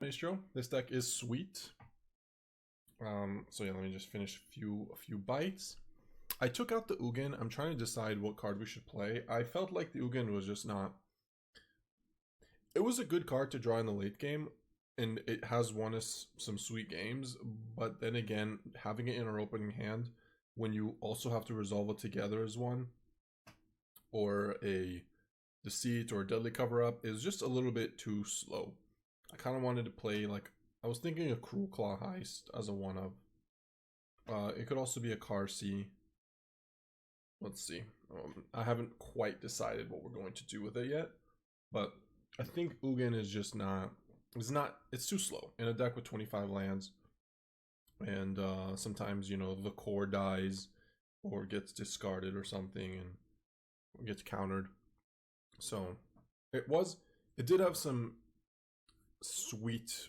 Maestro. This deck is sweet. So yeah, let me just finish a few bites. I took out the Ugin. I'm trying to decide what card we should play. I felt like the Ugin was just not... It was a good card to draw in the late game, and it has won us some sweet games, but then again, having it in our opening hand, when you also have to resolve it together as one, or a Deceit or a Deadly Cover-Up, is just a little bit too slow. I kind of wanted to play, like, I was thinking a Cruelclaw Heist as a one-of. It could also be a Qarsi. Let's see. I haven't quite decided what we're going to do with it yet, but I think Ugin is just not... It's too slow in a deck with 25 lands. And sometimes, you know, the core dies or gets discarded or something and gets countered. So it did have some sweet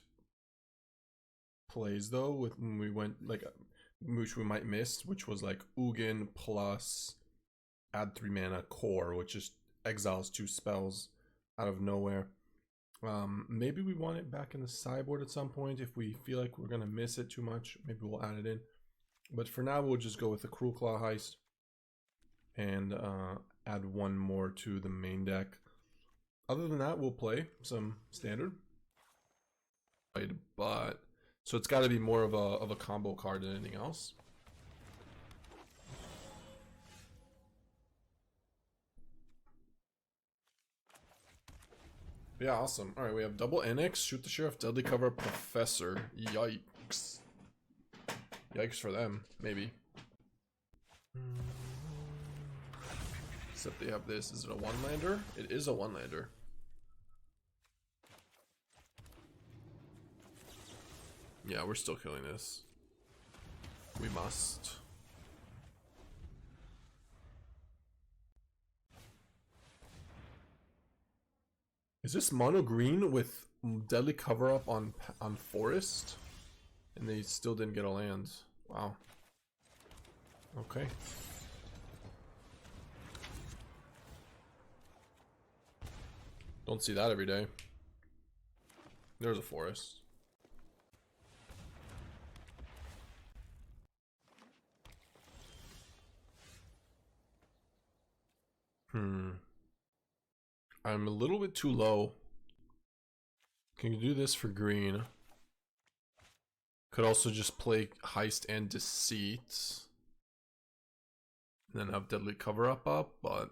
plays though, with when we went like, which we might miss, which was like Ugin plus add 3 mana core, which just exiles 2 spells out of nowhere. Maybe we want it back in the sideboard at some point if we feel like we're gonna miss it too much. Maybe we'll add it in, but for now we'll just go with the Cruelclaw Heist and add 1 more to the main deck. Other than that, we'll play some standard. But so it's got to be more of a combo card than anything else. Yeah, awesome. All right, we have double Annex, Shoot the Sheriff, Deadly Cover, Professor. Yikes. Yikes for them, maybe. Except they have this. Is it a one-lander? It is a one-lander. Yeah, we're still killing this. We must. Is this mono green with Deadly Cover Up on Forest? And they still didn't get a land. Wow. Okay. Don't see that every day. There's a forest. I'm a little bit too low. Can you do this for green? Could also just play Heist and Deceit. And then have Deadly Cover Up, but...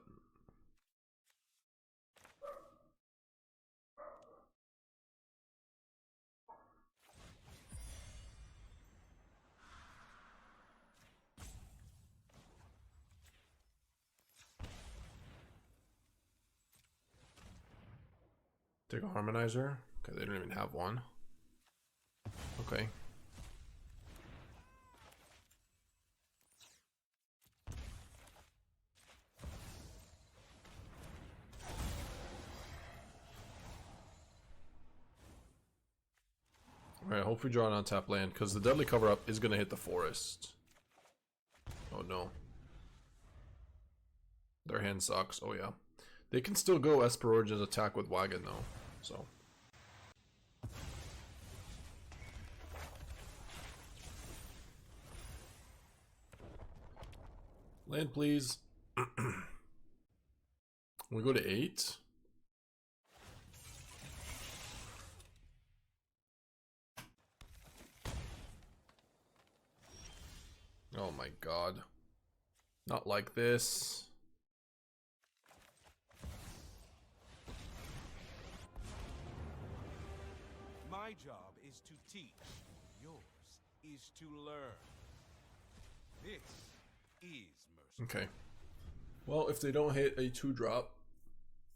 Take a Harmonizer? Okay, they don't even have one. Okay. Alright, hope we draw an untap land, because the Deadly Cover Up is going to hit the forest. Oh no. Their hand sucks. Oh yeah. They can still go Esper Origins attack with Wagon though, so. Land please. We go to 8. Oh my god. Not like this. My job is to teach. Yours is to learn. This is mercy. Okay. Well, if they don't hit a 2-drop,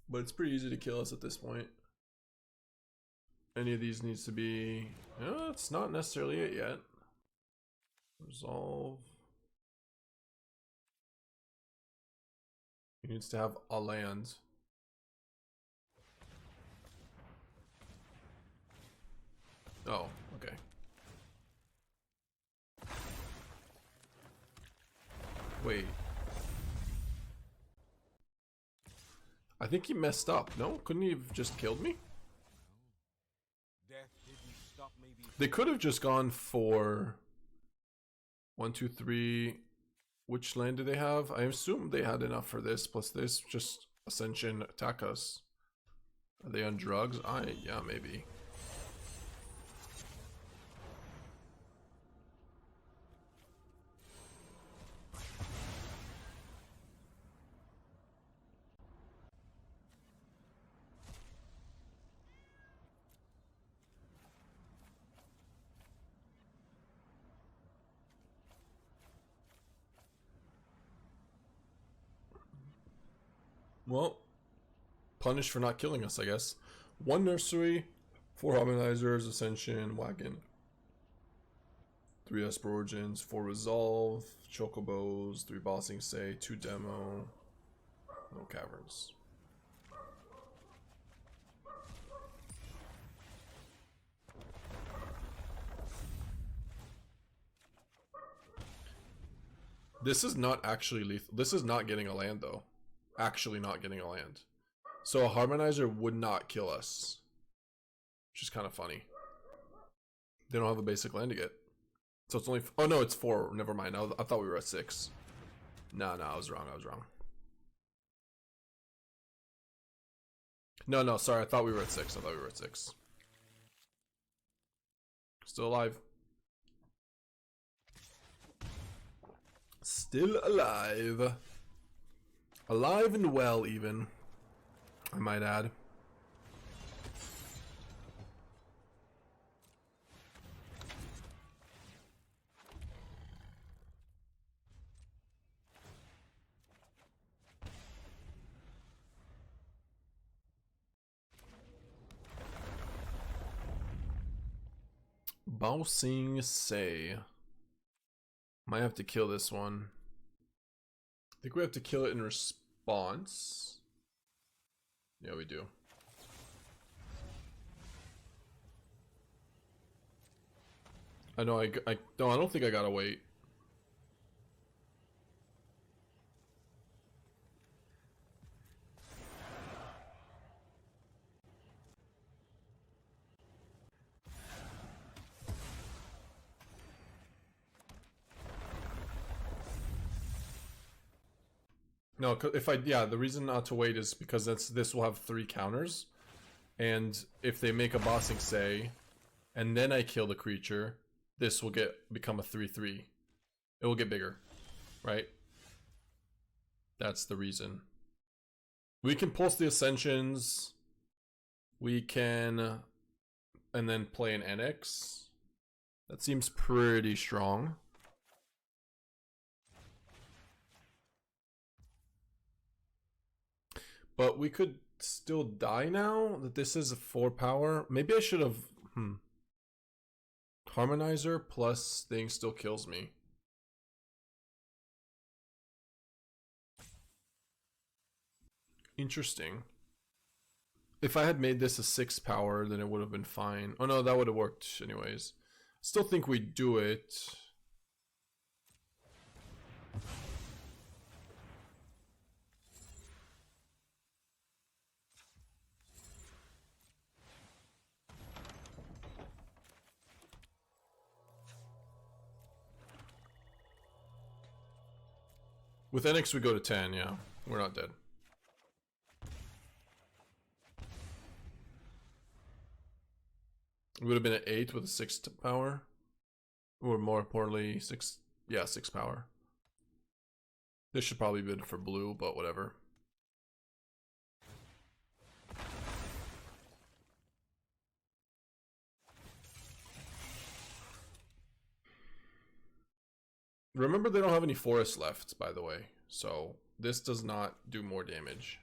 but it's pretty easy to kill us at this point. Any of these needs to be... it's not necessarily it yet. Resolve. He needs to have a land. Oh, okay. Wait. I think he messed up. No? Couldn't he have just killed me? Death didn't stop may be They could have just gone for 1, 2, 3. Which land do they have? I assume they had enough for this plus this. Just Ascension attack us. Are they on drugs? Yeah, maybe. Well, punished for not killing us, I guess. 1 nursery, 4 harmonizers, ascension, wagon, 3 esper origins, 4 resolve, chocobos, 3 bossing say, 2 demo, no caverns. This is not actually lethal. This is not getting a land though. Actually not getting a land. So a harmonizer would not kill us. Which is kind of funny. They don't have a basic land to get. So it's only... Oh no, it's 4. Never mind. I thought we were at 6. No, I was wrong. No, sorry. I thought we were at 6. Still alive. Still alive. Alive and well, even. I might add. Bouncing say. Might have to kill this one. I think we have to kill it in response. Yeah, we do. I know. I don't think I gotta wait. No, if the reason not to wait is because this will have 3 counters, and if they make a bossing say, and then I kill the creature, this will become a 3/3. It will get bigger, right? That's the reason. We can pulse the Ascensions. We can, and then play an Annex. That seems pretty strong. But we could still die now that this is a 4 power. Maybe I should have... Harmonizer plus thing still kills me. Interesting. If I had made this a 6 power, then it would have been fine. Oh no, that would have worked anyways. Still think we do it. With Annex we go to 10, yeah. We're not dead. It would have been at 8 with a 6 power. Or more importantly, 6 power. This should probably be for blue, but whatever. Remember, they don't have any forests left, by the way. So, this does not do more damage.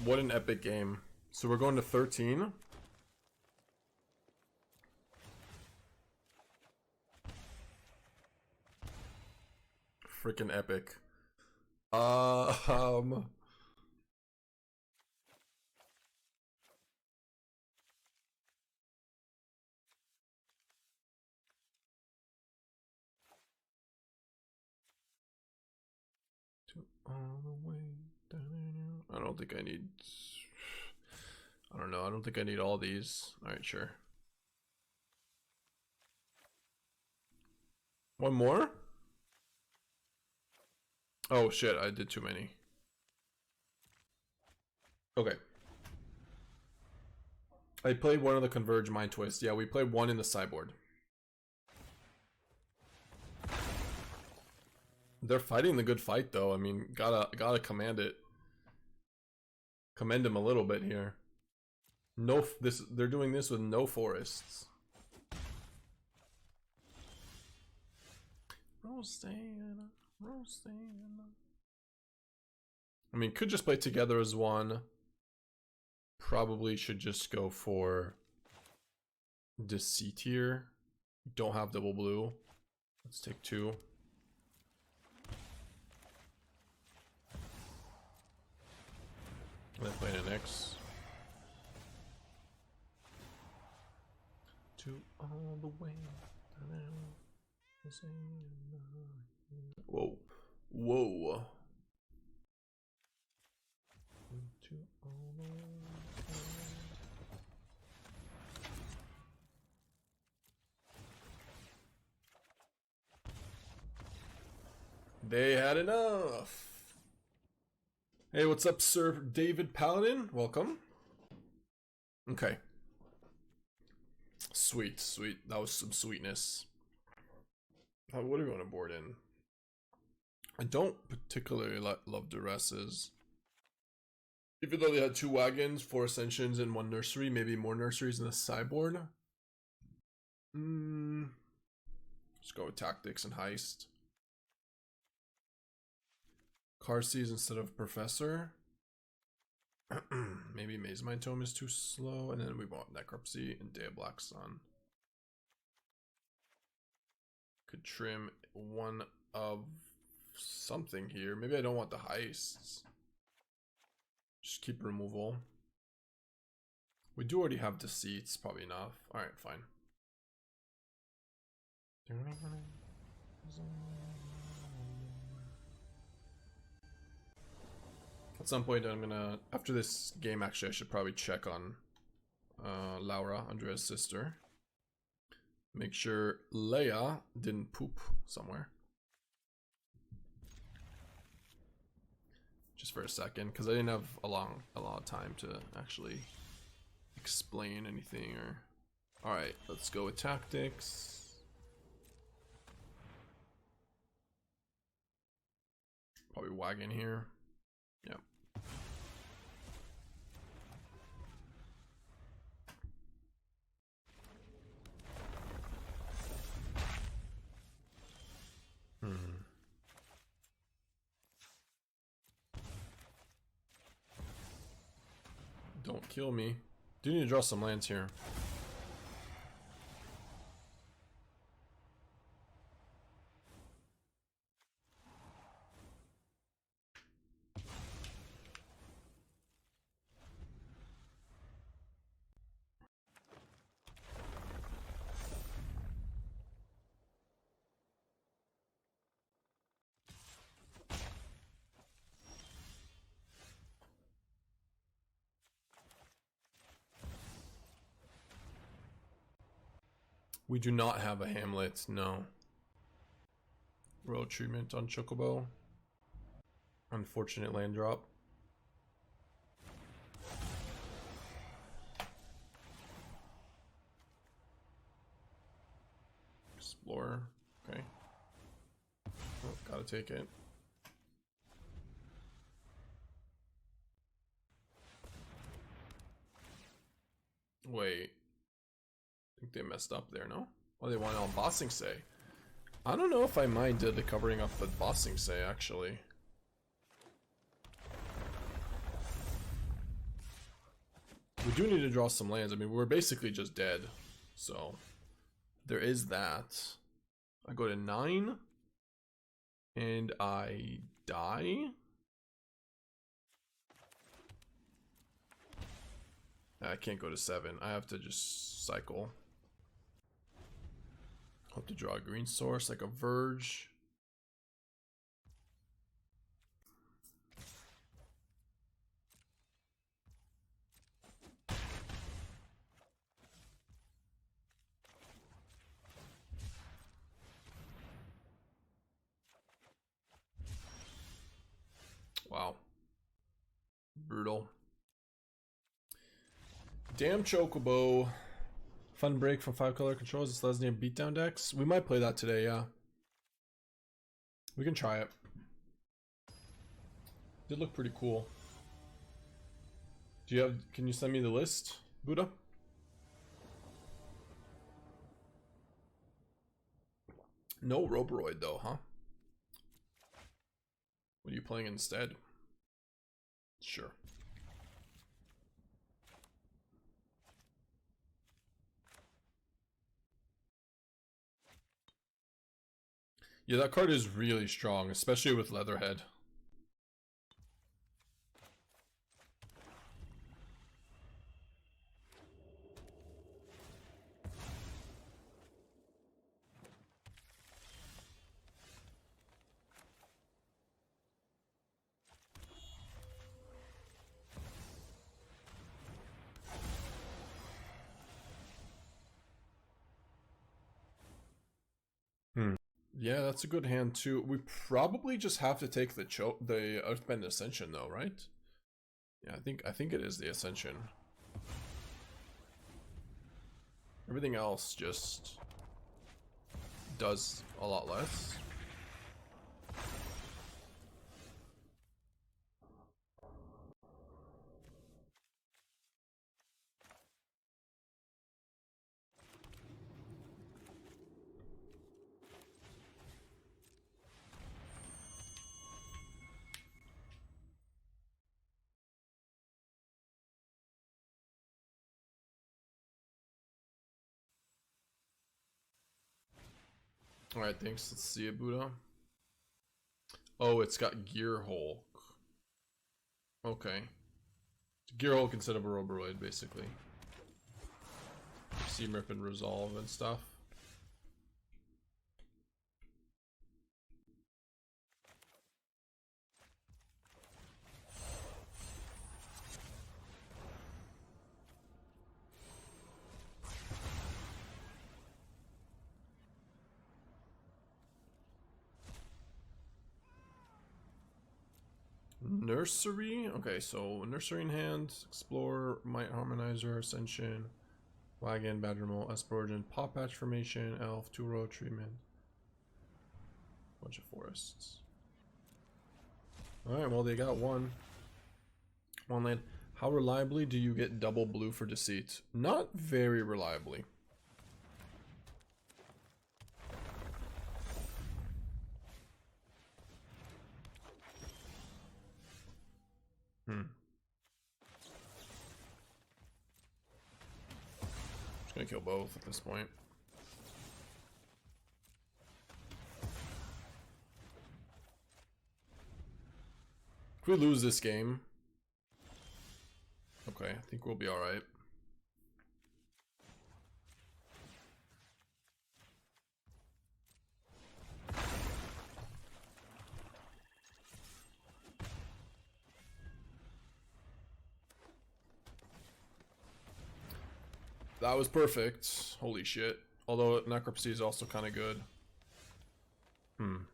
What an epic game. So we're going to 13. Freaking epic. All the way down. I don't think I need. I don't know. I don't think I need all these. All right, sure. One more? Oh shit, I did too many. Okay. I played one of the Converge Mind Twist. Yeah, we played one in the sideboard. They're fighting the good fight though. I mean, gotta command it. Commend them a little bit here. No, they're doing this with no forests. Roasting. I mean, could just play together as one. Probably should just go for Deceit here. Don't have double blue. Let's take 2. And then play an Annex. 2 all the way down. Whoa. Whoa. 2 all the way down. They had enough. Hey, what's up, Sir David Paladin? Welcome. Okay. Sweet, sweet. That was some sweetness. What do we want to board in? I don't particularly love Duresses. Even though they had 2 wagons, 4 ascensions, and 1 nursery, maybe more nurseries in the sideboard. Just go with tactics and heist. Qarsi's instead of Professor. Maybe Mazemind Tome is too slow, and then we bought Necropsy and Day of Black Sun. Could trim one of something here. Maybe I don't want the heists. Just keep removal. We do already have Deceits, probably enough. Alright, fine. At some point I'm gonna, after this game actually, I should probably check on Laura, Andrea's sister. Make sure Leia didn't poop somewhere. Just for a second, because I didn't have a lot of time to actually explain anything or... Alright, let's go with tactics. Probably wagon here. Yep. Don't kill me. Do need to draw some lands here. We do not have a Hamlet, no. Royal treatment on Chocobo. Unfortunate land drop. Explorer, okay. Oh, gotta take it. Wait. I think they messed up there, no? Oh, they want it on Bossing Say. I don't know if I minded the covering up with Bossing Say, actually. We do need to draw some lands. I mean, we're basically just dead. So, there is that. I go to 9. And I die. I can't go to 7. I have to just cycle. Hope to draw a green source like a Verge. Wow. Brutal. Damn Chocobo. Fun break from 5-color controls. It's Lesnian beatdown decks. We might play that today, yeah. We can try it. Did look pretty cool. Do you have, can you send me the list, Buddha? No Roboroid though, huh? What are you playing instead? Sure. Yeah, that card is really strong, especially with Leatherhead. Yeah, that's a good hand too. We probably just have to take the Earthbend Ascension though, right? Yeah, I think it is the Ascension. Everything else just does a lot less. Alright, thanks. Let's see it, Buddha. Oh, it's got Gear Hulk. Okay. Gear Hulk instead of a Roboroid, basically. Seam Rip and Resolve and stuff. Nursery? Okay, so Nursery in hand, Explorer, Might Harmonizer, Ascension, Wagon, Badgermole, Esper, Pop Patch Formation, Elf, 2-row Treatment. Bunch of forests. Alright, well they got one land. How reliably do you get double blue for Deceit? Not very reliably. Just gonna kill both at this point. If we lose this game, okay, I think we'll be alright. That was perfect. Holy shit. Although Necropsy is also kind of good. And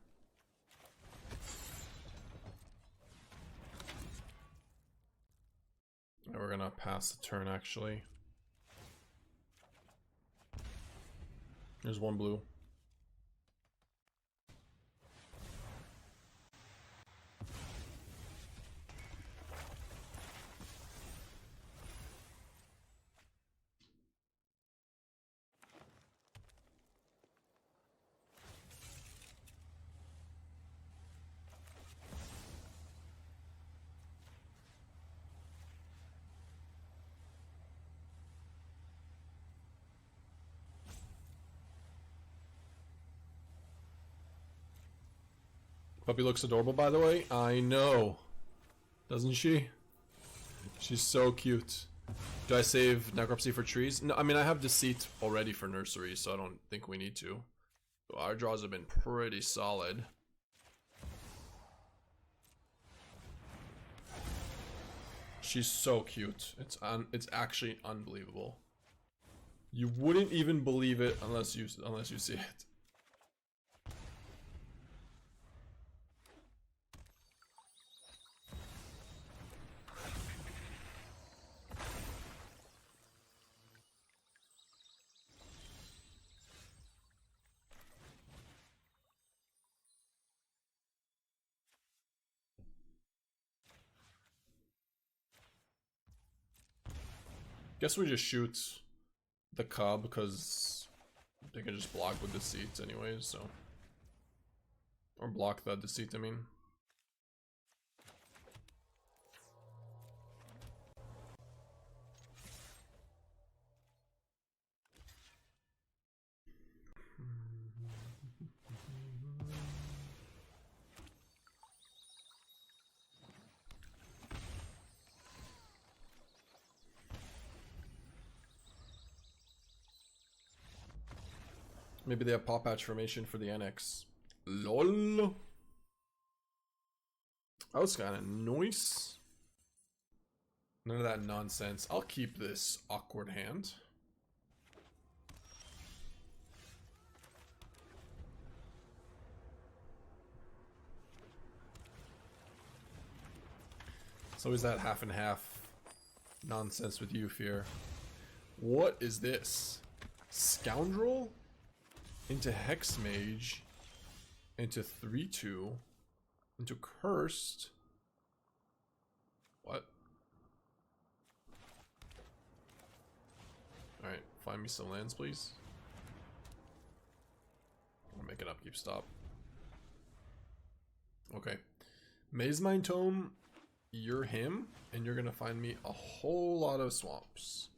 we're gonna pass the turn actually. There's one blue. Puppy looks adorable, by the way. I know. Doesn't she? She's so cute. Do I save Necropsy for trees? No, I mean, I have Deceit already for nursery, so I don't think we need to. Our draws have been pretty solid. She's so cute. It's actually unbelievable. You wouldn't even believe it unless you see it. Guess we just shoot the cub because they can just block with Deceit anyways, so. Or block the Deceit, I mean. Maybe they have pop patch formation for the Annex. LOL. That was kind of nice. None of that nonsense. I'll keep this awkward hand. It's always that half and half nonsense with you, Fear. What is this? Scoundrel? Into Hex Mage, into 3/2, into Cursed. What? Alright, find me some lands, please. I'll make an upkeep stop. Okay. Mazemind Tome, you're him, and you're gonna find me a whole lot of swamps.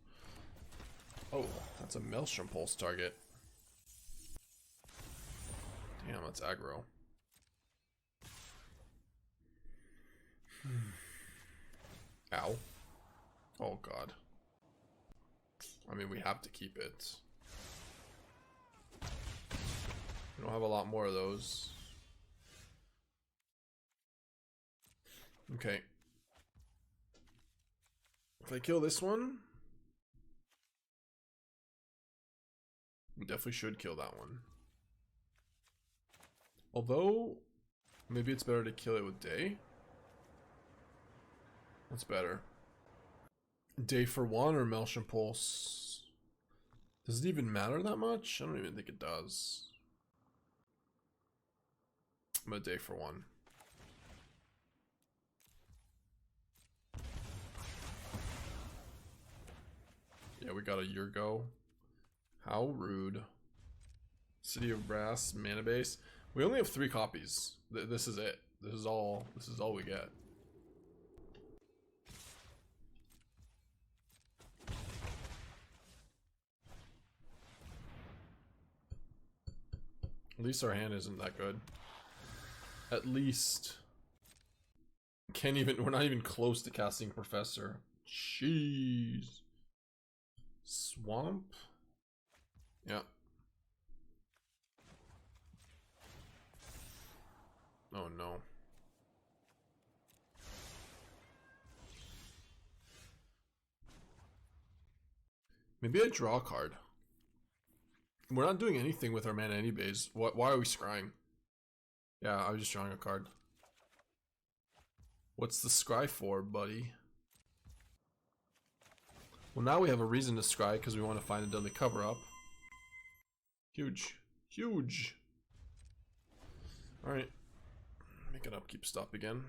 Oh, that's a Maelstrom Pulse target. Damn, that's aggro. Ow. Oh god. I mean, we have to keep it. We don't have a lot more of those. Okay. If I kill this one, we definitely should kill that one. Although, maybe it's better to kill it with Day. What's better? Day for 1 or Maelstrom Pulse? Does it even matter that much? I don't even think it does. I'm a Day for 1. Yeah, we got a Urgo. How rude. City of Brass, mana base. We only have 3 copies. This is it. This is all we get. At least our hand isn't that good. At least. We're not even close to casting Professor. Jeez. Swamp? Yeah. Oh no. Maybe I draw a card. We're not doing anything with our mana anyways. Why are we scrying? Yeah, I was just drawing a card. What's the scry for, buddy? Well, now we have a reason to scry because we want to find a deadly cover-up. Huge. Huge. Alright. Make an upkeep stop again.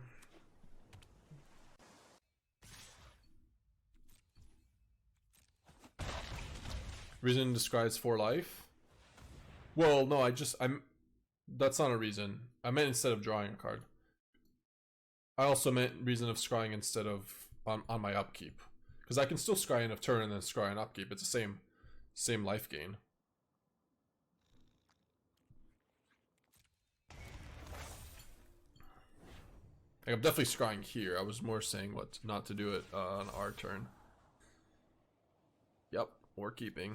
Reason to scry is 4 life. Well, no, that's not a reason. I meant instead of drawing a card. I also meant reason of scrying instead of on my upkeep. Because I can still scry end of turn and then scry an upkeep. It's the same life gain. Like, I'm definitely scrying here. I was more saying what not to do it on our turn. Yep, we're keeping.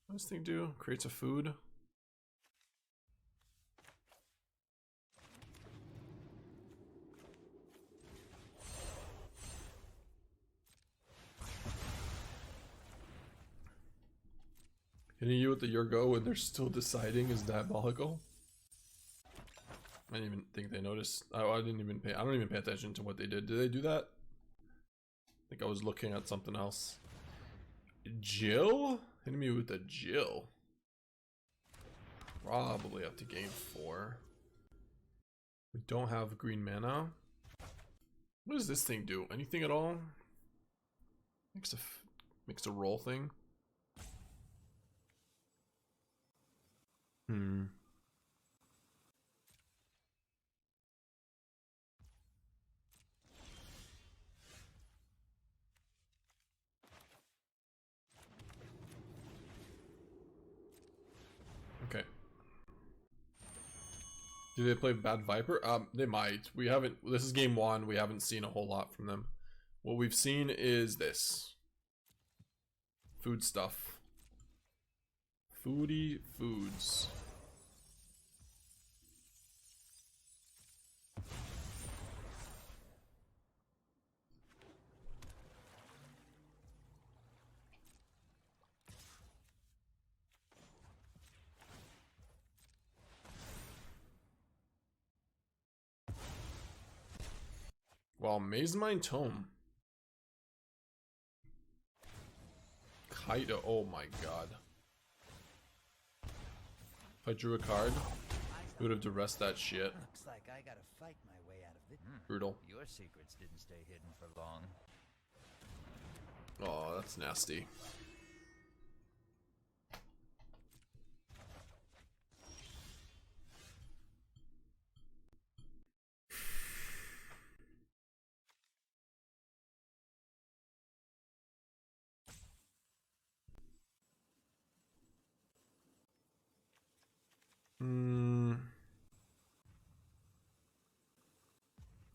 What does this thing do? Creates a food. Hitting you with the your go when they're still deciding is diabolical. I didn't even think they noticed. I don't even pay attention to what they did. Did they do that? I think I was looking at something else. Jill? Hitting me with a Jill. Probably up to game 4. We don't have green mana. What does this thing do? Anything at all? Makes a roll thing. Okay. Do they play Bad Viper? They might. We haven't. This is game 1. We haven't seen a whole lot from them. What we've seen is this. Food stuff. Foodie foods. Wow, Mazemind Tome. Kaido, oh my god. If I drew a card, it would have Duress that shit. Looks like I gotta fight my way out of it. Brutal. Your secrets didn't stay hidden for long. Oh, that's nasty.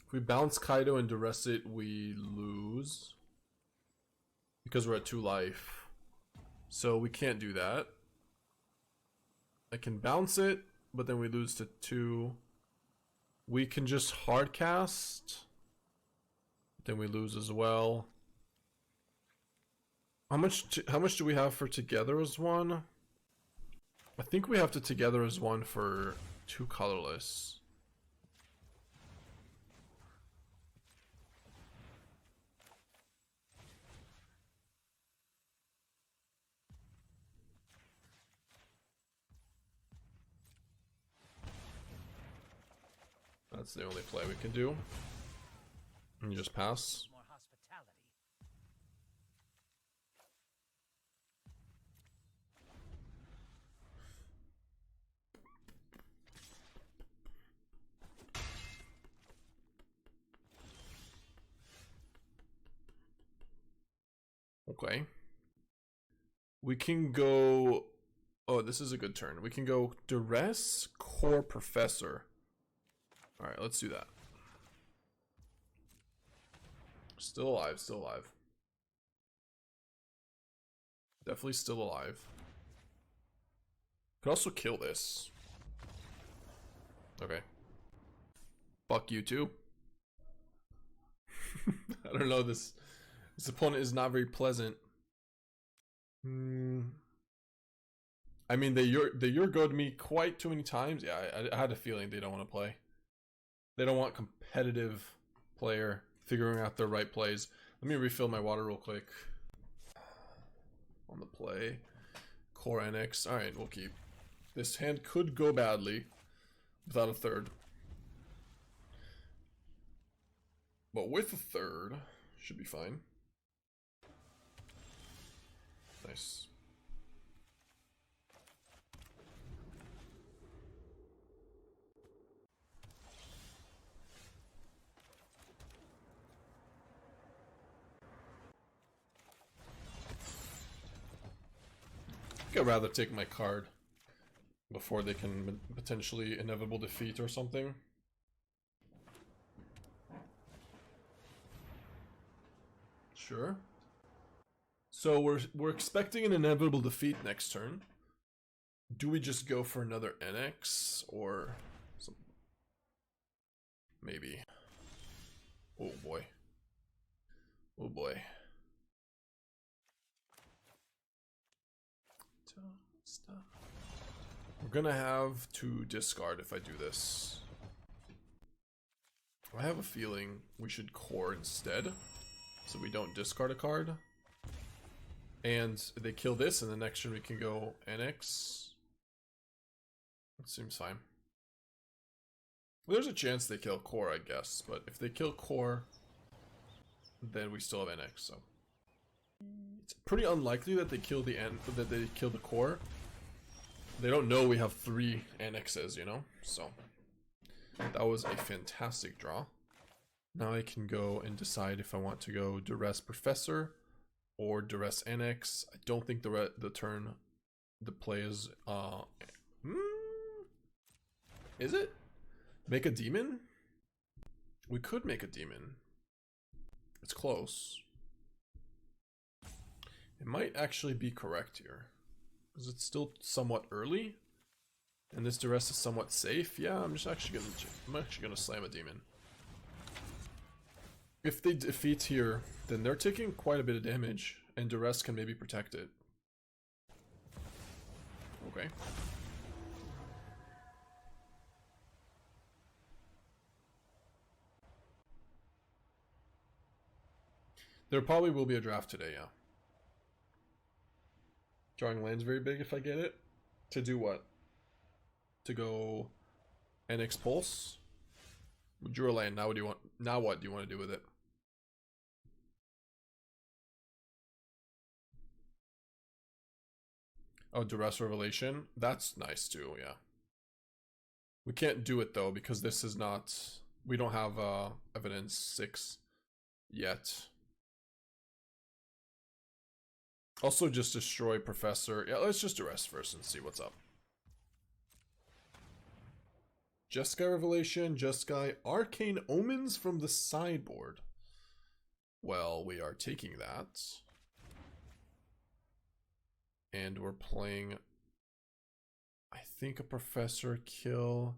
If we bounce Kaido and Duress it, we lose. Because we're at 2 life. So we can't do that. I can bounce it, but then we lose to 2. We can just hard cast. Then we lose as well. How much do we have for Together as 1? I think we have to Together as 1 for 2 colorless. That's the only play we can do. And you just pass. More hospitality. Okay. We can go... Oh, this is a good turn. We can go Duress, Core, Professor. Alright, let's do that. Still alive, still alive. Definitely still alive. Could also kill this. Okay. Fuck you too. I don't know, this opponent is not very pleasant. I mean, they Yurgoed me quite too many times. Yeah, I had a feeling they don't want to play. They don't want competitive player figuring out their right plays. Let me refill my water real quick. On the play. Core Annex. Alright, we'll keep. This hand could go badly without a third. But with a third, should be fine. Nice. I think I'd rather take my card before they can potentially inevitable defeat or something. Sure. So we're expecting an inevitable defeat next turn. Do we just go for another Annex or some... maybe? Oh boy. Oh boy. We're gonna have to discard if I do this. I have a feeling we should core instead, so we don't discard a card. And they kill this, and the next turn we can go Annex. That seems fine. Well, there's a chance they kill core, I guess, but if they kill core, then we still have Annex. So it's pretty unlikely that they kill the core. They don't know we have 3 Annexes, you know? So that was a fantastic draw. Now I can go and decide if I want to go Duress Professor or Duress Annex. I don't think the turn the play is is it? Make a demon? We could make a demon. It's close. It might actually be correct here. Is it still somewhat early? And this Duress is somewhat safe? Yeah, I'm actually gonna slam a demon. If they defeat here, then they're taking quite a bit of damage, and Duress can maybe protect it. Okay. There probably will be a draft today, yeah. Drawing land's very big if I get it. To do what? To go Annex Pulse? We drew a land. Now what do you want? Now what do you want to do with it? Oh, Duress Revelation. That's nice too, yeah. We can't do it though because this is not. We don't have evidence 6 yet. Also, just destroy Professor. Yeah, let's just Duress first and see what's up. Jeskai Revelation, Jeskai Arcane Omens from the sideboard. Well, we are taking that. And we're playing, I think, a Professor kill.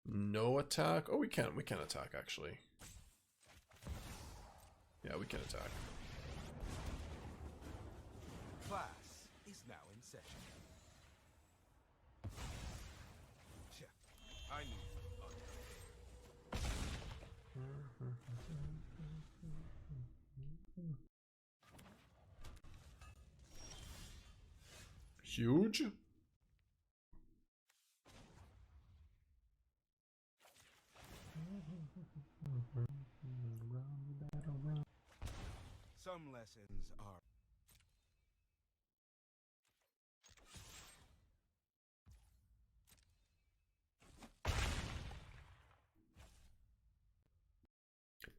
No attack. Oh, we can attack actually. Yeah, we can attack. Class is now in session. I knew. Huge. Some lessons are.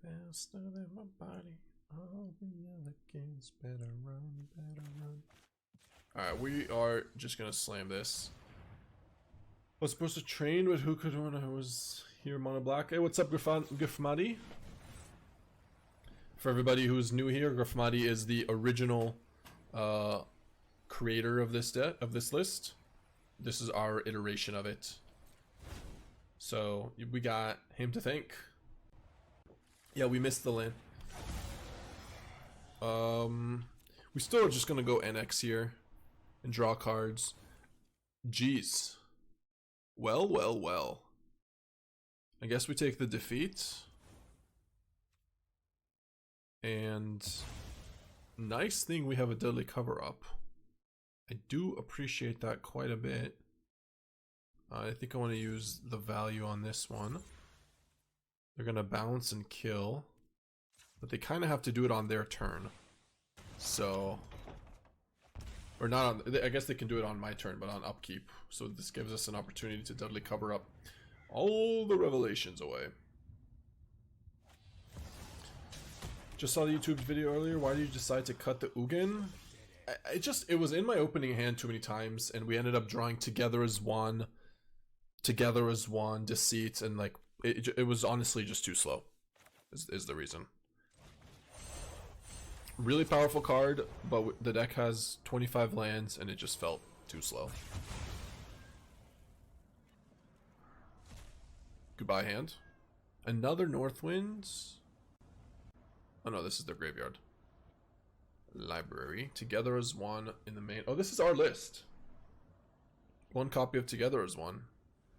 Faster than my body. All the other kids better run, better run. Alright, we are just gonna slam this. I was supposed to train with who could when I was here mono black. Hey, what's up, Grafmadi? For everybody who's new here, Grafmadi is the original creator of this list. This is our iteration of it. So we got him to thank. Yeah, we missed the land. We still are just gonna go NX here and draw cards. Jeez. Well, well, well. I guess we take the defeat. And nice thing we have a deadly cover up. I do appreciate that quite a bit. I think I want to use the value on this one. They're gonna bounce and kill, but they kind of have to do it on their turn. So, or not on, I guess they can do it on my turn, but on upkeep. So this gives us an opportunity to deadly cover up all the revelations away. Just saw the YouTube video earlier. Why did you decide to cut the Ugin? it was in my opening hand too many times, and we ended up drawing Together as One, Deceit, and like it was honestly just too slow. Is the reason. Really powerful card, but the deck has 25 lands, and it just felt too slow. Goodbye, hand. Another Northwinds. Oh no, this is their graveyard. Library. Together as One in the main. Oh, this is our list. One copy of Together as One.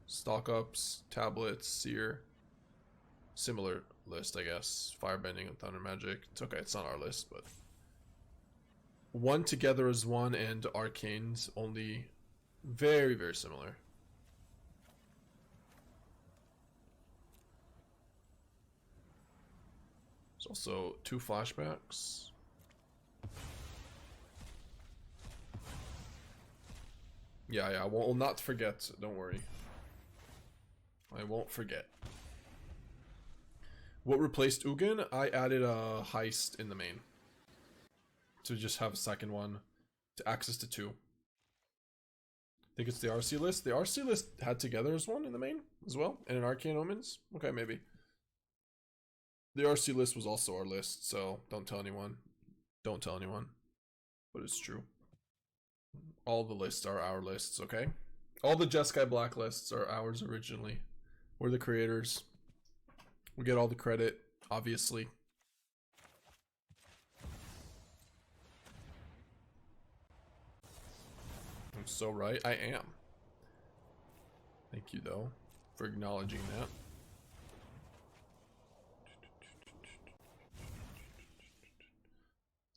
Stock Ups, Tablets, Seer. Similar list, I guess. Firebending and Thunder Magic. It's okay, it's not our list, but one Together as One and Arcane's only very, very similar. There's also 2 flashbacks. Yeah, I will not forget, don't worry. I won't forget. What replaced Ugin? I added a Heist in the main. To just have a second one. To access to 2. I think it's the RC list. The RC list had Together as One in the main as well. And an Arcane Omens. Okay, maybe. The RC list was also our list, so don't tell anyone. Don't tell anyone. But it's true. All the lists are our lists, okay? All the Jeskai Black lists are ours originally. We're the creators. We get all the credit, obviously. I'm so right. I am. Thank you, though, for acknowledging that.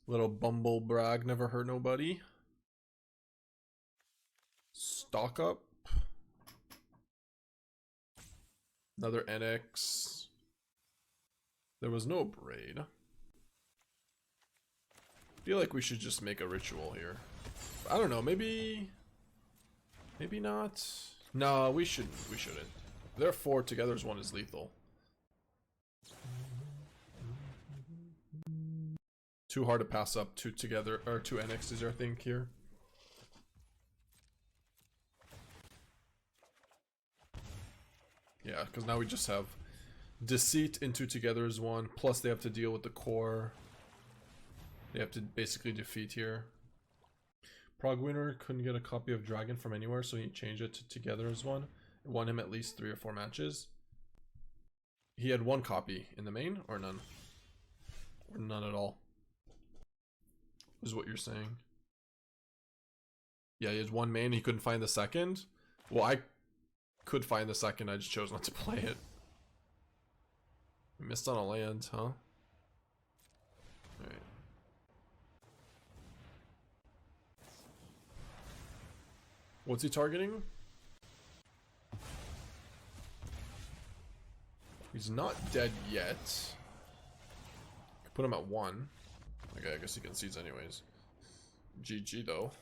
Little bumble brag, never hurt nobody. Stock Up. Another Annex. There was no Braid. I feel like we should just make a ritual here. I don't know, maybe not. No, we shouldn't. Therefore, Together as One is lethal. Too hard to pass up 2 Together, or 2 Annexes, I think, here. Yeah, because now we just have Deceit into Together as One, plus they have to deal with the core. They have to basically defeat here. Prague winner couldn't get a copy of Dragon from anywhere, so he changed it to Together as One. It won him at least 3 or 4 matches. He had 1 copy in the main, or none? Or none at all? Is what you're saying. Yeah, he has 1 main, he couldn't find the second. Well, I could find the second, I just chose not to play it. Missed on a land, huh? Alright. What's he targeting? He's not dead yet. Could put him at 1. Okay, I guess he concedes anyways. GG though.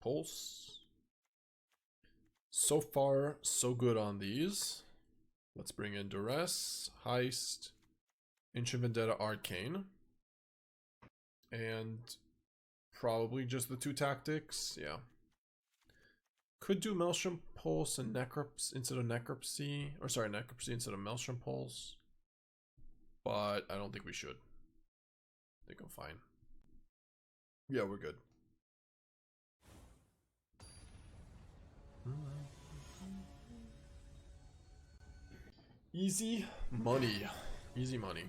Pulse. So far, so good on these. Let's bring in Duress, Heist, Ancient Vendetta, Arcane. And probably just the 2 tactics, yeah. Could do Maelstrom Pulse and Necropsy instead of Necropsy. Or sorry, Necropsy instead of Maelstrom Pulse. But I don't think we should. I think I'm fine. Yeah, we're good. Easy money. Easy money.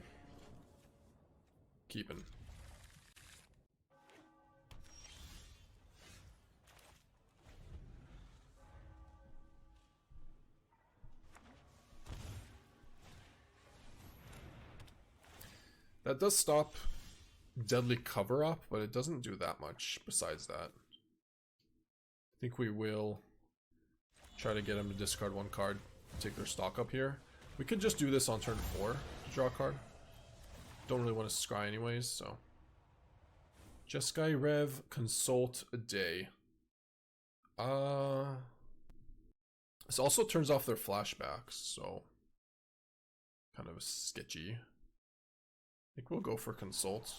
Keeping. That does stop Deadly Cover Up, but it doesn't do that much besides that. I think we will try to get him to discard 1 card, take their stock up here. We could just do this on turn 4 to draw a card. Don't really want to scry anyways, so. Jeskai Rev, Consult a day. This also turns off their flashbacks, so kind of sketchy. I think we'll go for Consult.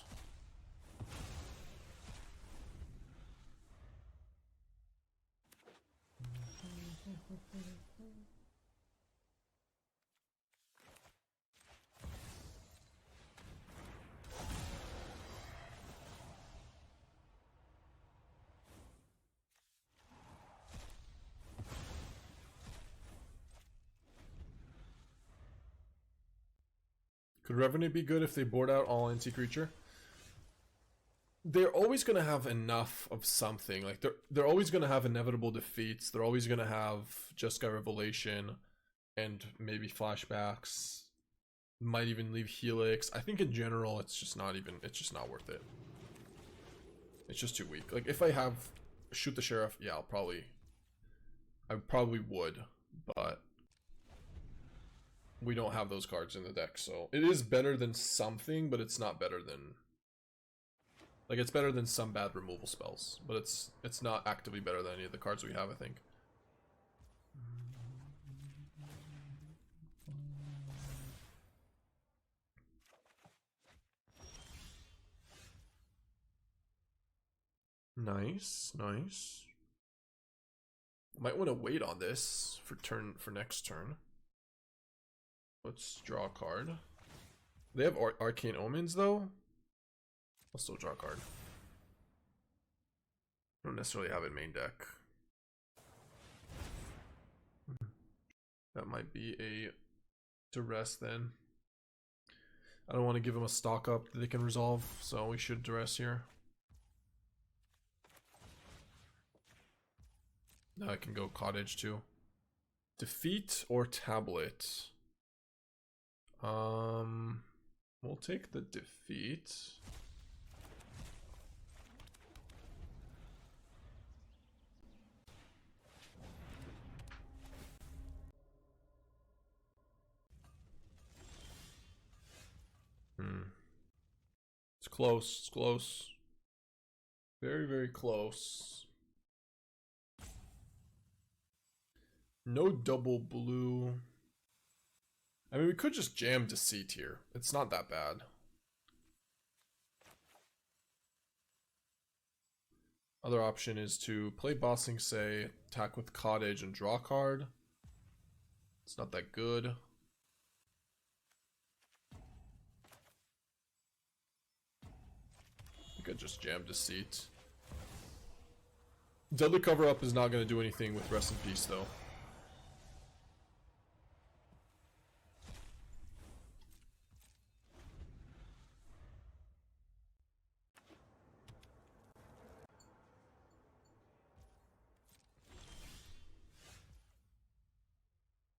Could Revenant be good if they board out all anti-creature? They're always going to have enough of something. Like they're always going to have inevitable defeats. They're always going to have Jeskai Revelation and maybe flashbacks. Might even leave Helix. I think in general it's just not worth it. It's just too weak. Like if I have Shoot the Sheriff, yeah, I probably would, but we don't have those cards in the deck, so it is better than something, but it's not better than, like, it's better than some bad removal spells, but it's not actively better than any of the cards we have, I think. Nice, nice. Might want to wait on this for next turn. Let's draw a card. They have Arcane Omens though. I'll still draw a card. I don't necessarily have it main deck. That might be a Duress then. I don't want to give them a stock up that they can resolve, so we should Duress here. Now I can go Cottage too. Defeat or Tablet? We'll take the defeat. It's close, it's close. Very, very close. No double blue. I mean, we could just jam Deceit here. It's not that bad. Other option is to play Bossing Say, attack with Cottage, and draw a card. It's not that good. I could just jam Deceit. Deadly Cover Up is not going to do anything with Rest in Peace, though.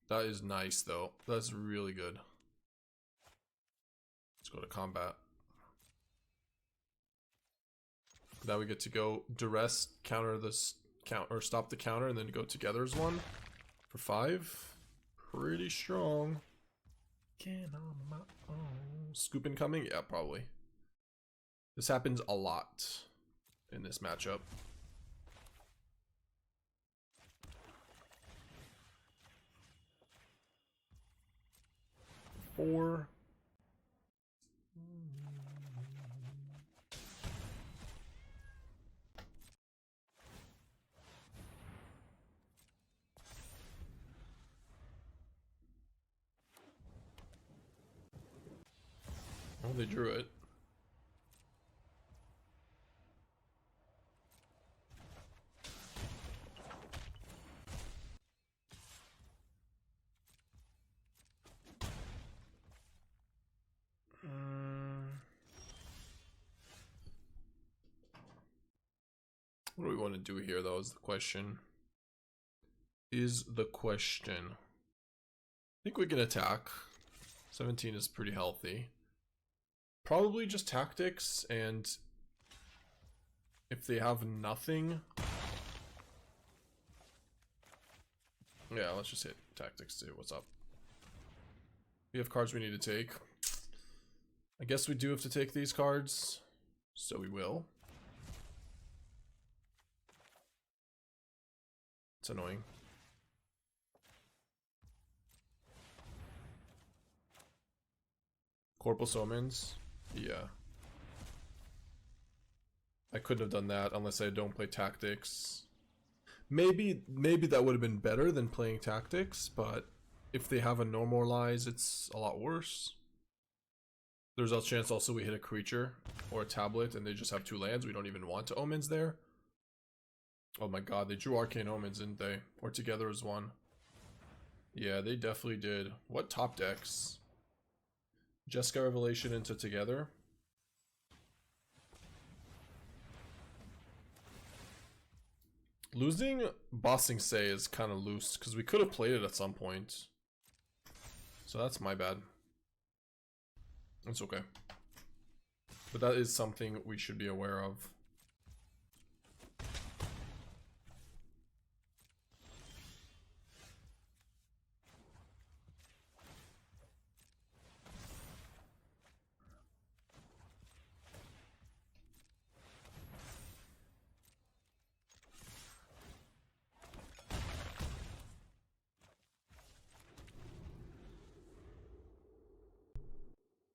That is nice, though. That's really good. Let's go to combat. Now we get to go Duress, counter this or stop the counter, and then go together as one for 5. Pretty strong. Can on my own. Scoop incoming? Yeah, probably. This happens a lot in this matchup. Four. Oh, they drew it. What do we want to do here, though, is the question. I think we can attack. 17 is pretty healthy. Probably just tactics, and if they have nothing, yeah, let's just hit tactics, see what's up. We have cards we need to take. I guess we do have to take these cards, so we will. It's annoying. Corpus Omens. Yeah. I couldn't have done that unless I don't play Tactics. Maybe that would have been better than playing Tactics, but if they have a Normalize, it's a lot worse. There's a chance also we hit a creature or a tablet and they just have 2 lands. We don't even want to Omens there. Oh my god, they drew Arcane Omens, didn't they? Or Together as one. Yeah, they definitely did. What top decks? Jeskai Revelation into Together. Losing Bossing Say is kind of loose because we could have played it at some point. So that's my bad. It's okay. But that is something we should be aware of.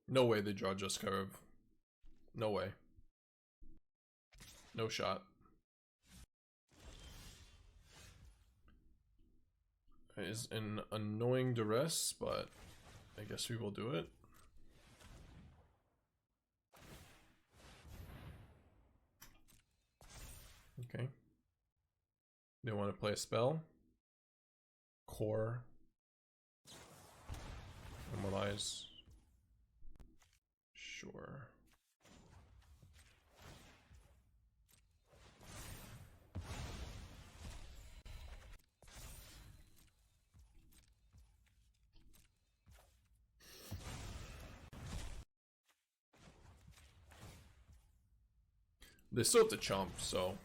No way they draw just curve. No way. No shot. It is an annoying Duress, but I guess we will do it. Okay. They want to play a spell. Core. Normalize. Sure. They still have to chump, so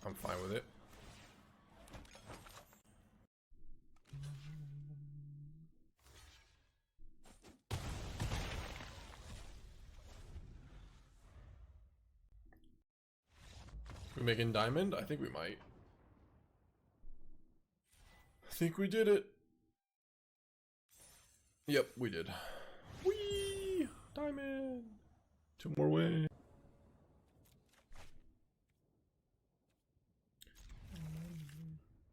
I'm fine with it. We making diamond? I think we might. I think we did it. Yep, we did. Whee! Diamond! 2 more ways.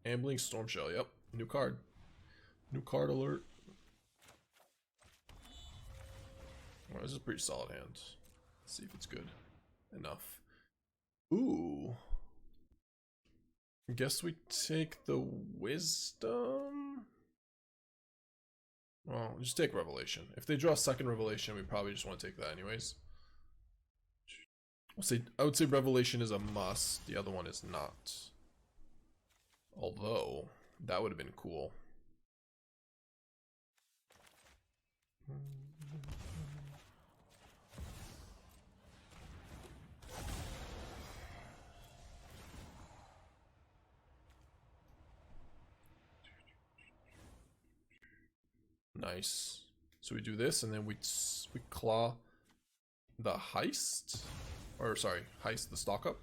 Ambling Stormshell, yep. New card. New card alert. Well, this is a pretty solid hand. Let's see if it's good enough. Ooh. I guess we take the Wisdom. Well, just take Revelation. If they draw a second Revelation, we probably just want to take that anyways. I would say Revelation is a must. The other one is not. Although, that would have been cool. Nice. So we do this, and then we claw the Heist. Or, sorry, Heist the stock up.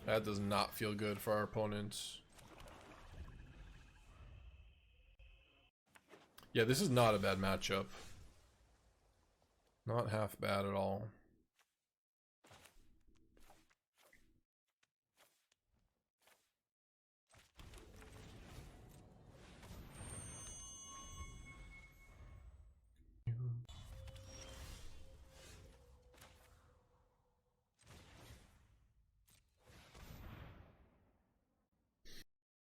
That does not feel good for our opponent. Yeah, this is not a bad matchup. Not half bad at all.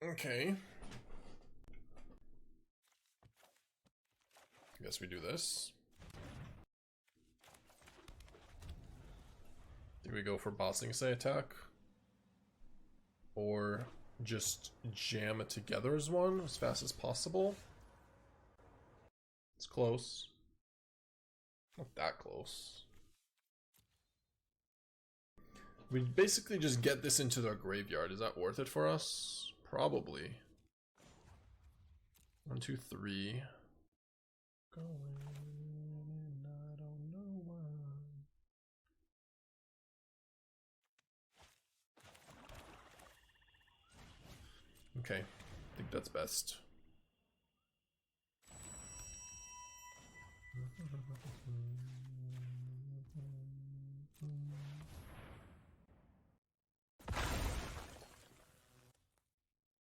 Okay. I guess we do this. Do we go for Bossing Say attack? Or just jam it together as one as fast as possible? It's close. Not that close. We basically just get this into their graveyard. Is that worth it for us? Probably. 1, 2, 3. going, and I don't know why. Okay, I think that's best.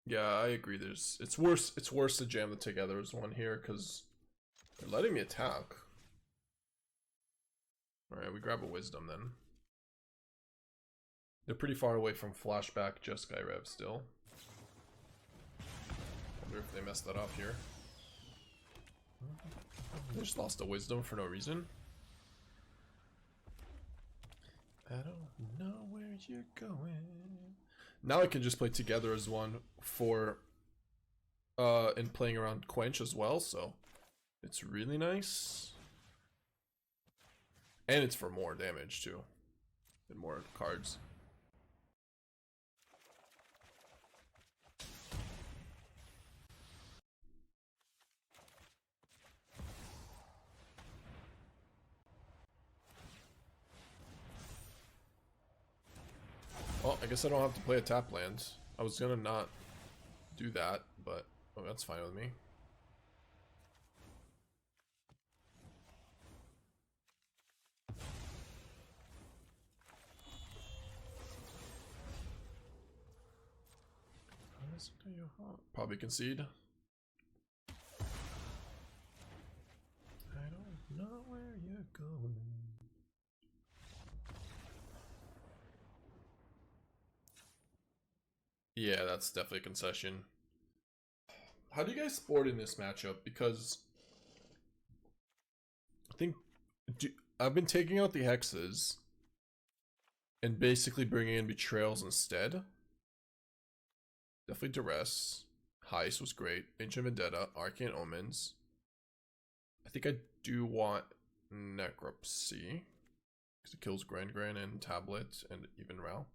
Yeah, I agree. It's worse to jam the together as one here because they're letting me attack. Alright, we grab a wisdom then. They're pretty far away from flashback just Rev still. Wonder if they messed that up here. They just lost a wisdom for no reason. I don't know where you're going. Now I can just play together as one for and playing around Quench as well, so it's really nice. And it's for more damage too. And more cards. Well, I guess I don't have to play a tap land. I was gonna not do that, but oh, that's fine with me. Probably concede. I don't know where you're going. Yeah, that's definitely a concession. How do you guys sport in this matchup? Because I think I've been taking out the hexes and basically bringing in betrayals instead. Definitely Duress. Heist was great. Ancient Vendetta. Arcane Omens. I think I do want Necropsy because it kills Grand and Tablet and even Ral.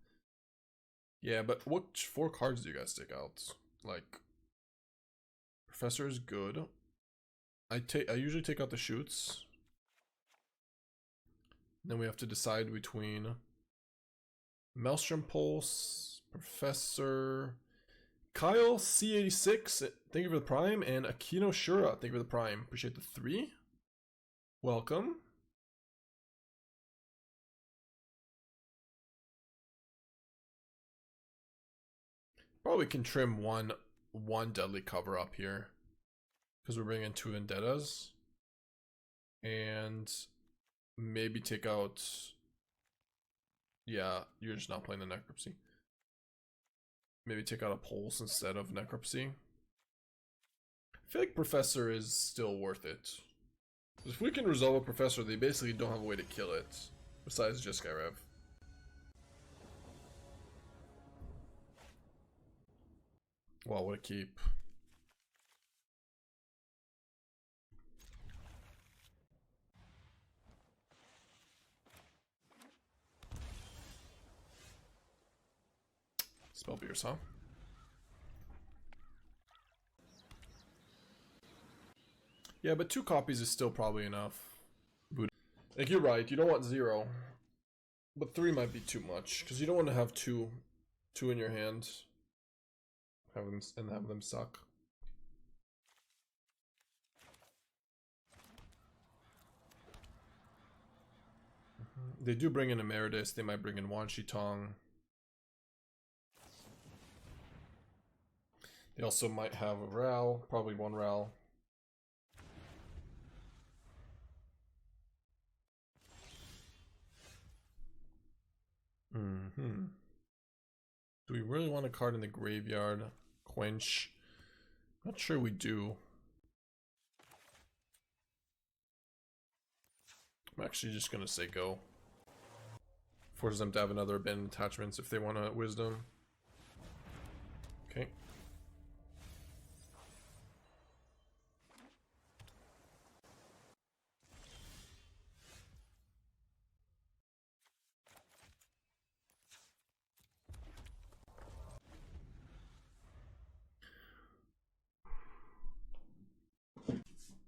Yeah, but what 4 cards do you guys stick out? Like, Professor is good. I usually take out the shoots. Then we have to decide between Maelstrom Pulse, Professor, Kyle C86, thank you for the Prime, and Akino Shura, thank you for the Prime. Appreciate the 3. Welcome. Probably can trim one deadly cover up here because we're bringing 2 vendettas, and maybe take out. Yeah, you're just not playing the necropsy. Maybe take out a pulse instead of necropsy. I feel like Professor is still worth it. If we can resolve a Professor, they basically don't have a way to kill it besides just Rev. Wow, what a keep. Spell Pierce, huh? Yeah, but 2 copies is still probably enough. Like, you're right, you don't want 0. But 3 might be too much, because you don't want to have two in your hand. Have them suck. They do bring in Emeritus, they might bring in Wan Shi Tong. They also might have a Ral, probably 1 Ral. Do we really want a card in the graveyard? Quench? Not sure we do. I'm actually just gonna say go. Forces them to have another abandoned attachments if they want a wisdom. Okay.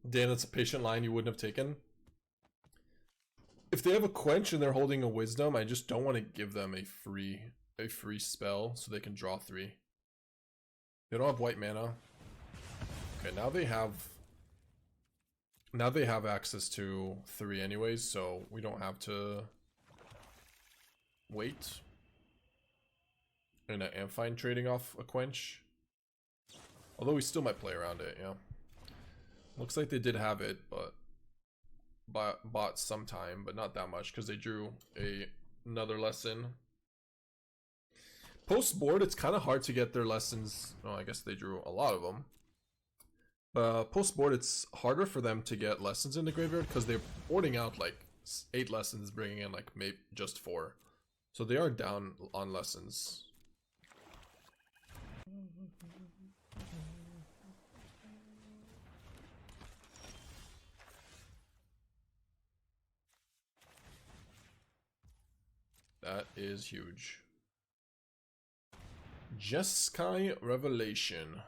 Dan, it's a patient line you wouldn't have taken. If they have a quench and they're holding a wisdom, I just don't want to give them a free spell so they can draw 3. They don't have white mana. Okay, now they have access to 3 anyways, so we don't have to wait. And I am fine trading off a quench. Although we still might play around it, yeah. Looks like they did have it, but bought some time, but not that much because they drew another lesson. Post board, it's kind of hard to get their lessons. Oh, I guess they drew a lot of them. Post board, it's harder for them to get lessons in the graveyard because they're boarding out like 8 lessons, bringing in like maybe just 4. So they are down on lessons. That is huge. Jeskai Revelation.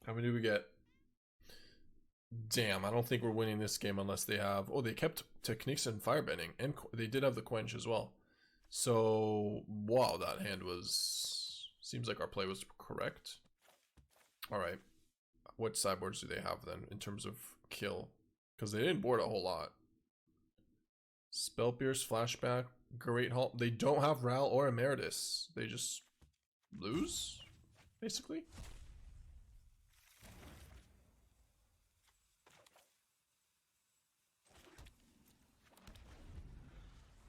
How many do we get? Damn, I don't think we're winning this game unless they have... Oh, they kept Techniques and Firebending. And they did have the Quench as well. So, wow, that hand was... Seems like our play was correct. Alright. What sideboards do they have then in terms of kill? Because they didn't board a whole lot. Spell Pierce, Flashback, Great Hall. They don't have Ral or Emeritus. They just lose, basically.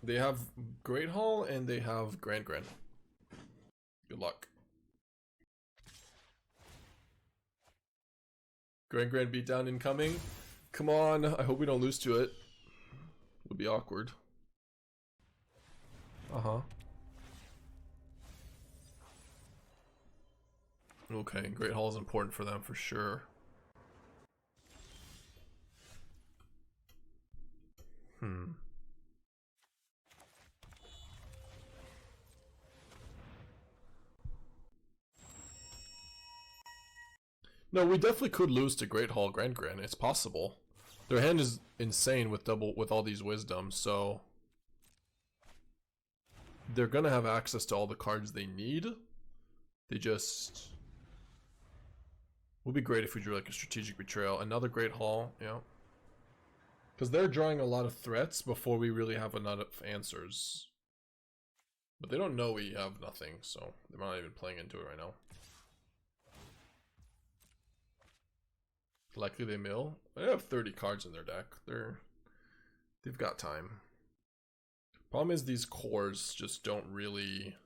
They have Great Hall and they have Grand. Good luck. Grand beatdown incoming. Come on, I hope we don't lose to it. Would be awkward. Okay, Great Hall is important for them for sure. No, we definitely could lose to Great Hall Grand. It's possible. Their hand is insane with all these wisdoms, so they're gonna have access to all the cards they need. They just would be great if we drew like a Strategic Betrayal, another Great Hall, yeah. Because they're drawing a lot of threats before we really have enough answers. But they don't know we have nothing, so they're not even playing into it right now. Likely they mill. They have 30 cards in their deck. They've got time. Problem is these cores just don't really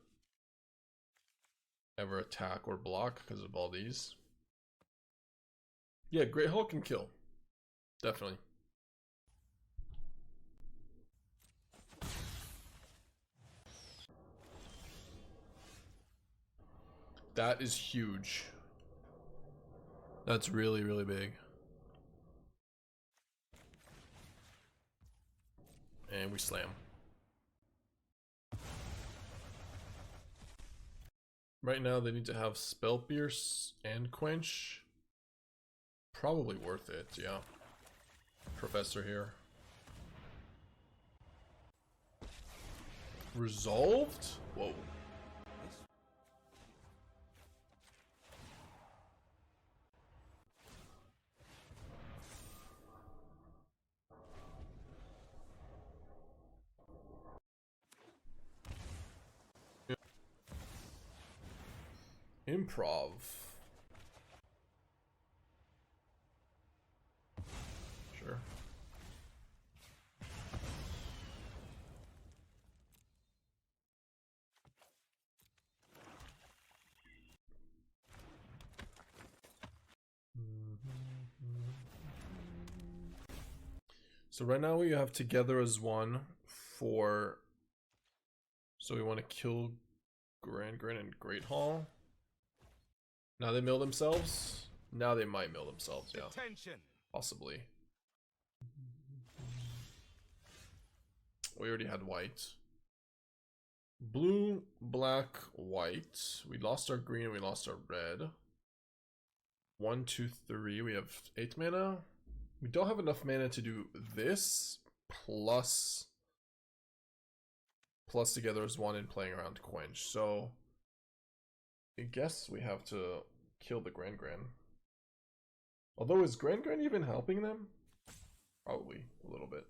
ever attack or block because of all these. Yeah, Great Hall can kill. Definitely. That is huge. That's really, really big. And we slam. Right now they need to have Spell Pierce and Quench. Probably worth it, yeah. Professor here. Resolved? Whoa. Improv. Sure. So right now we have Together as one for... So we want to kill Grand and Great Hall. Now they mill themselves. Now they might mill themselves, yeah. Attention. Possibly. We already had white. Blue, black, white. We lost our green, we lost our red. 1, 2, 3. We have 8 mana. We don't have enough mana to do this. Plus together is 1 in playing around Quench. So I guess we have to kill the Gran. Although, is Gran even helping them? Probably a little bit.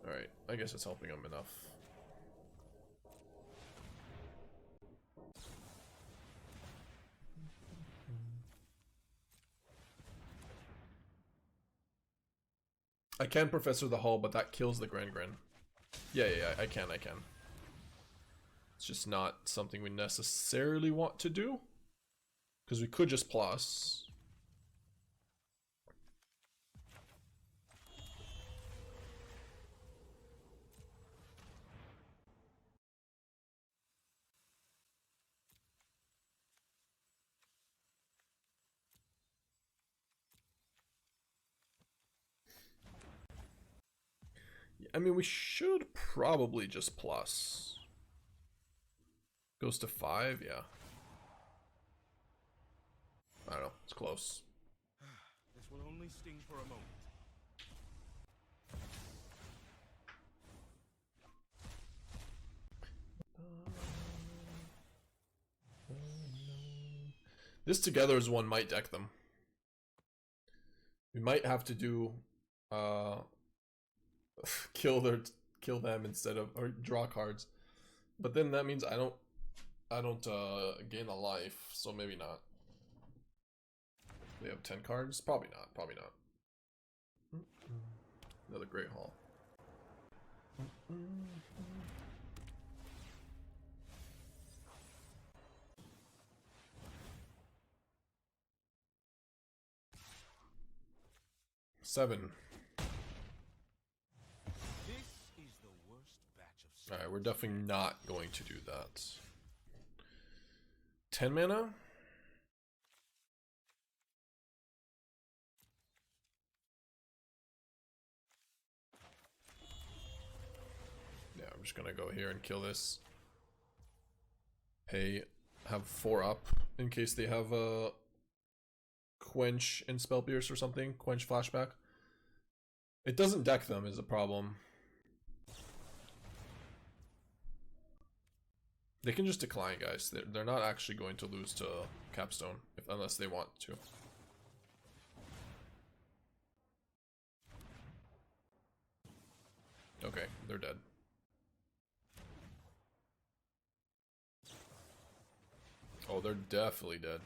Alright, I guess it's helping them enough. I can Professor the Hull, but that kills the Gran. Yeah, I can. It's just not something we necessarily want to do. Because we could just plus. I mean, we should probably just plus. Goes to 5, yeah. I don't know, it's close. This will only sting for a moment. This together is one might deck them. We might have to do kill them instead of, or draw cards. But then that means I don't gain a life, so maybe not. They have 10 cards? Probably not. Another Great Hall. Seven. This is the worst batch of. Alright, we're definitely not going to do that. 10 mana? Yeah, I'm just gonna go here and kill this. Have 4 up in case they have a Quench and Spell Pierce or something. Quench Flashback. It doesn't deck them is a problem. They can just decline, guys. They're not actually going to lose to Capstone unless they want to. Okay, they're dead. Oh, they're definitely dead.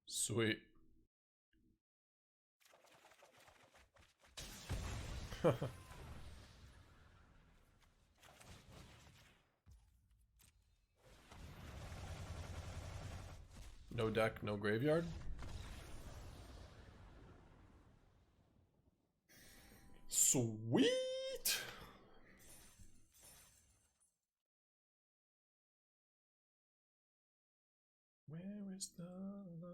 Sweet. No deck, no graveyard. Sweet. Where is the love?